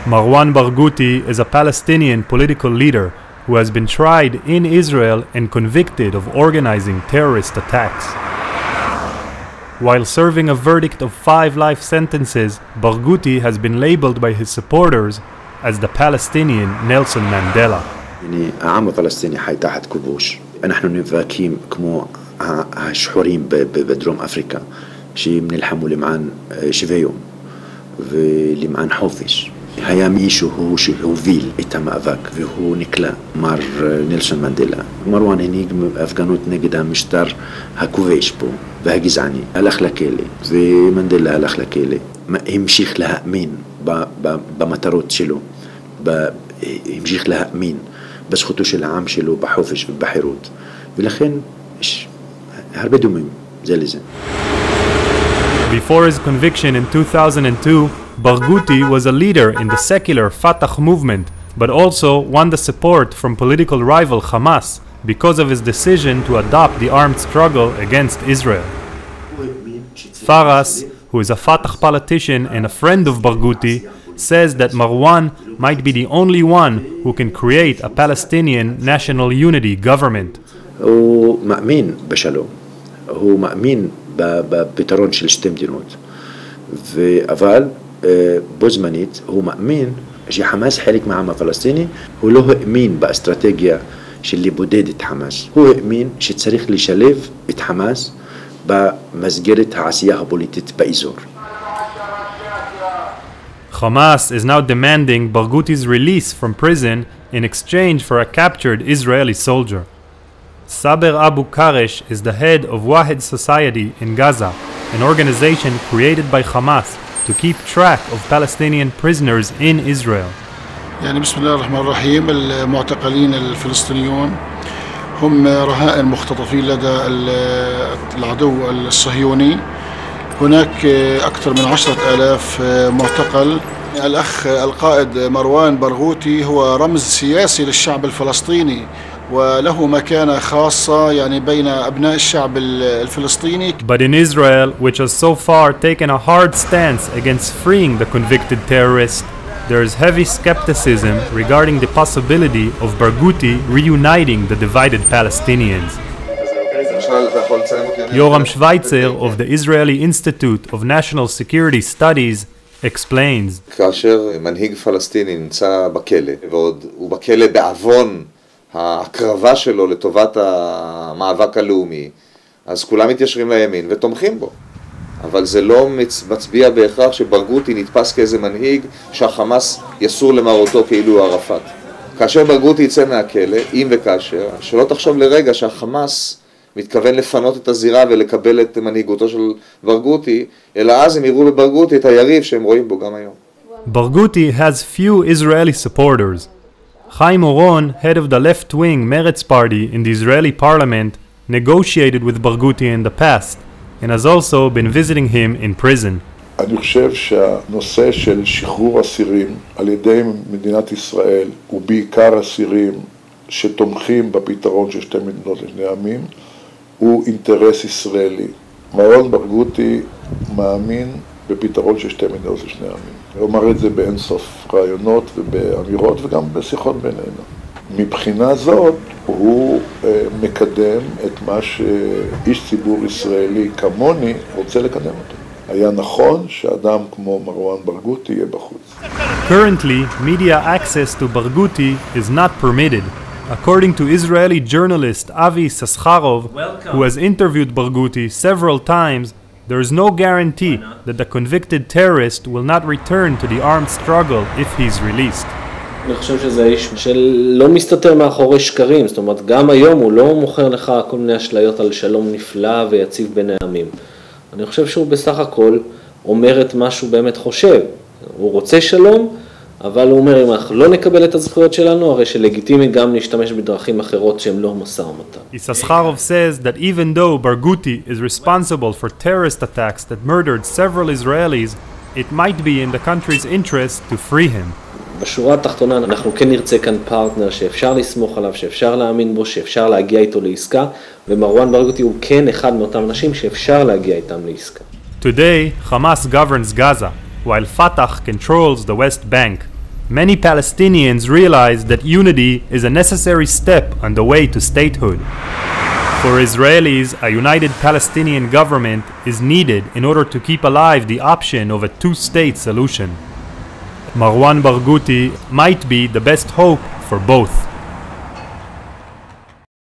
Marwan Barghouti is a Palestinian political leader who has been tried in Israel and convicted of organizing terrorist attacks. While serving a verdict of 5 life sentences, Barghouti has been labeled by his supporters as the Palestinian Nelson Mandela. يعني عام فلسطيني حي تحت كبوش نحن نفاكيم كمو شحورين بدروم أفريقيا شي من الحمو لمعان شفيهم ولمعان حوفش هيام يشو هو شو فيل إتم أفاك وهو نكلا مار نيلسون مانديلا مروان هنيك أفغانوت نجدا مشتر هكوفيش بو وهجزعني الأخلاقيلي ومانديلا الأخلاقيلي ما يمشيخ لها مين بمطارات شلو يمشيخ لها مين بس خطوش العام شلو بحوفش بحيروت ولكن هربدو مهم زي لزين. Before his conviction in 2002, Barghouti was a leader in the secular Fatah movement, but also won the support from political rival Hamas because of his decision to adopt the armed struggle against Israel. Faras, who is a Fatah politician and a friend of Barghouti, says that Marwan might be the only one who can create a Palestinian national unity government. هو مأمين بشلو هو مأمين ببترون شل شتم دينوت وأفال بوزمانيت هو مأمين شي حماس حالك مع فلسطيني هو له أمين باستراتيجيا شلي بديدة حماس هو أمين شي تصريخ لشليف ات حماس بمسجرة عسياها بوليتيت بإيزور. Hamas is now demanding Barghouti's release from prison in exchange for a captured Israeli soldier. Saber Abu Karesh is the head of Wahed Society in Gaza, an organization created by Hamas to keep track of Palestinian prisoners in Israel. يعني بسم الله الرحمن الرحيم المعتقلين الفلسطينيون هم رهائن مختطفين لدى العدو الصهيوني. هناك أكثر من 10,000 معتقل. الأخ القائد مروان برغوثي هو رمز سياسي للشعب الفلسطيني وله مكانة خاصة يعني بين أبناء الشعب الفلسطيني. But in Israel, which has so far taken a hard stance against freeing the convicted terrorist, there is heavy skepticism regarding the possibility of Barghouti reuniting the divided Palestinians. Yoram Schweitzer of the Israeli Institute of National Security Studies explains. כאשר מנהיג פלסטיני נמצא בכלא, ועוד הוא בכלא בעוון ההקרבה שלו לטובת המאבק הלאומי, אז כולם מתיישרים לימין ותומכים בו. אבל זה לא מצביע בהכרח שברגותי נתפס כאיזה מנהיג שהחמאס יסור למרותו כאילו ערפאת. כאשר ברגותי יצא מהכלא, אם וכאשר, שלא תחשוב לרגע שהחמאס מתכוון לפנות את הזירה ולקבל את מנהיגותו של ברגותי, אלא אז הם יראו בברגותי את היריב שהם רואים בו גם היום. Barghouti has few Israeli supporters. Chaim Oron, head of the left-wing Meretz party in the Israeli parliament, negotiated with Barghouti in the past and has also been visiting him in prison. אני חושב שהנושא של שחרור אסירים על ידי מדינת ישראל הוא בעיקר אסירים שתומכים בפתרון של שתי מדינות לשני עמים הוא אינטרס ישראלי. מרואן ברגותי מאמין בפתרון של שתי מדינות לשני עמים. הוא אומר את זה באינסוף רעיונות ובאמירות וגם בשיחות בינינו. מבחינה זאת הוא מקדם את מה שאיש ציבור ישראלי כמוני רוצה לקדם אותו. היה נכון שאדם כמו מרואן ברגותי יהיה בחוץ. Currently, media access to Barghouti is not permitted. According to Israeli journalist Avi Saskharov, who has interviewed Barghouti several times, there is no guarantee that the convicted terrorist will not return to the armed struggle if he's released. אני חושב שזה איש שלא מסתתר מאחורי שקרים, זאת אומרת גם היום הוא לא מוכר לך כל מיני אשליות על שלום נפלא ויציב בין העמים. אני חושב שהוא בסך הכל אומר את מה שהוא באמת חושב. הוא רוצה שלום, אבל הוא אומר אם אנחנו לא נקבל את הזכויות שלנו, הרי שלגיטימי גם להשתמש בדרכים אחרות שהן לא משא ומתן. Saskharov says that even though Barghouti is responsible for terrorist attacks that murdered several Israelis, it might be in the country's interest to free him. בשורה התחתונה אנחנו כן נרצה כאן פרטנר שאפשר לסמוך עליו, שאפשר להאמין בו, שאפשר להגיע איתו לעסקה, ומרואן ברגותי הוא כן אחד מאותם אנשים שאפשר להגיע איתם לעסקה. Today, Hamas governs Gaza, while Fatah controls the West Bank. many Palestinians realize that unity is a necessary step on the way to statehood. For Israelis, a united Palestinian government is needed in order to keep alive the option of a two-state solution. Marwan Barghouti might be the best hope for both.